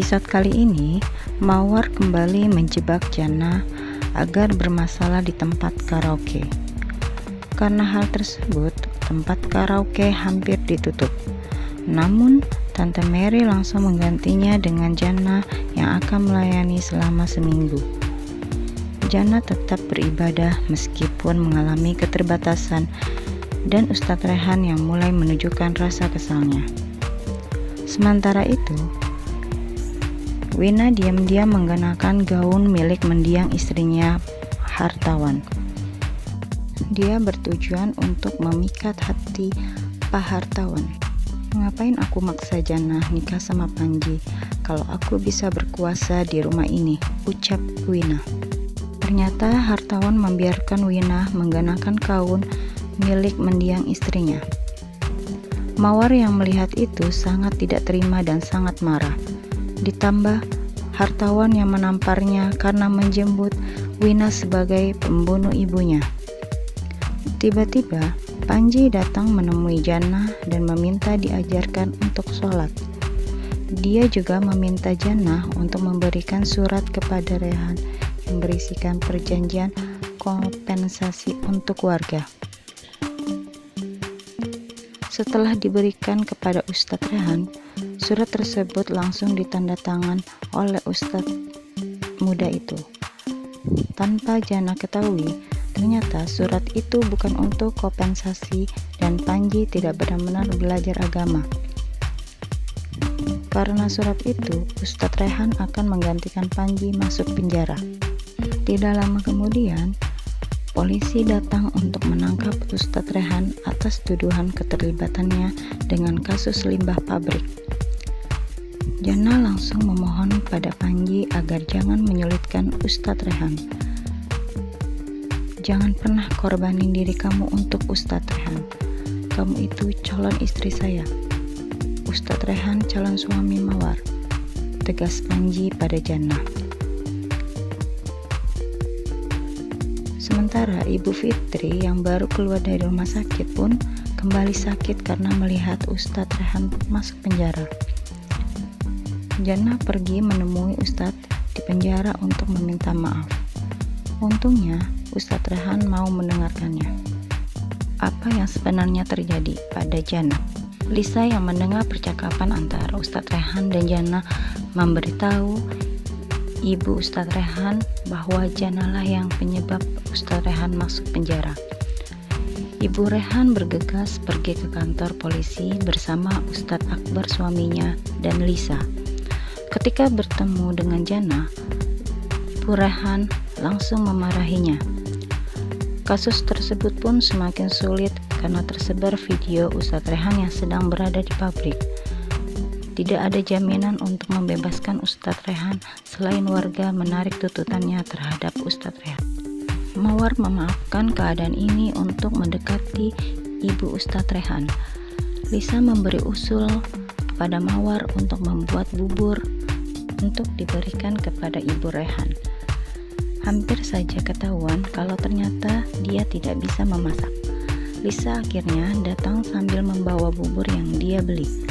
episode kali ini, Mawar kembali menjebak Jannah agar bermasalah di tempat karaoke. Karena hal tersebut, tempat karaoke hampir ditutup. Namun, Tante Mary langsung menggantinya dengan Jannah yang akan melayani selama seminggu. Jannah tetap beribadah meskipun mengalami keterbatasan dan Ustadz Rehan yang mulai menunjukkan rasa kesalnya. Sementara itu, Wina diam-diam mengenakan gaun milik mendiang istrinya hartawan. Dia bertujuan untuk memikat hati Pak Hartawan. Ngapain aku maksa Jannah nikah sama Panji kalau aku bisa berkuasa di rumah ini, ucap Wina. Ternyata hartawan membiarkan Wina mengenakan gaun milik mendiang istrinya. Mawar yang melihat itu sangat tidak terima dan sangat marah. Ditambah hartawan yang menamparnya karena menjemput Wina sebagai pembunuh ibunya. Tiba-tiba Panji datang menemui Jannah dan meminta diajarkan untuk sholat. Dia juga meminta Jannah untuk memberikan surat kepada Rehan yang berisikan perjanjian kompensasi untuk warga. Setelah diberikan kepada Ustadz Rehan, surat tersebut langsung ditandatangan oleh Ustadz muda itu. Tanpa Jannah ketahui, ternyata surat itu bukan untuk kompensasi dan Panji tidak benar-benar belajar agama. Karena surat itu, Ustadz Rehan akan menggantikan Panji masuk penjara. Tidak lama kemudian, polisi datang untuk menangkap Ustadz Rehan atas tuduhan keterlibatannya dengan kasus limbah pabrik. Jannah langsung memohon pada Panji agar jangan menyulitkan Ustadz Rehan. Jangan pernah korbanin diri kamu untuk Ustadz Rehan. Kamu itu calon istri saya. Ustadz Rehan calon suami Mawar, tegas Panji pada Jannah. Sementara Ibu Fitri yang baru keluar dari rumah sakit pun kembali sakit karena melihat Ustadz Rehan masuk penjara. Jannah pergi menemui Ustadz di penjara untuk meminta maaf. Untungnya Ustadz Rehan mau mendengarkannya. Apa yang sebenarnya terjadi pada Jannah? Lisa yang mendengar percakapan antara Ustadz Rehan dan Jannah memberitahu ibu Ustadz Rehan bahwa Jannah lah yang penyebab Ustadz Rehan masuk penjara. Ibu Rehan bergegas pergi ke kantor polisi bersama Ustadz Akbar suaminya dan Lisa. Ketika bertemu dengan Jannah, Ibu Rehan langsung memarahinya. Kasus tersebut pun semakin sulit karena tersebar video Ustadz Rehan yang sedang berada di pabrik. Tidak ada jaminan untuk membebaskan Ustadz Rehan selain warga menarik tuntutannya terhadap Ustadz Rehan. Mawar memaafkan keadaan ini untuk mendekati ibu Ustadz Rehan. Lisa memberi usul kepada Mawar untuk membuat bubur untuk diberikan kepada ibu Rehan. Hampir saja ketahuan kalau ternyata dia tidak bisa memasak. Lisa akhirnya datang sambil membawa bubur yang dia beli.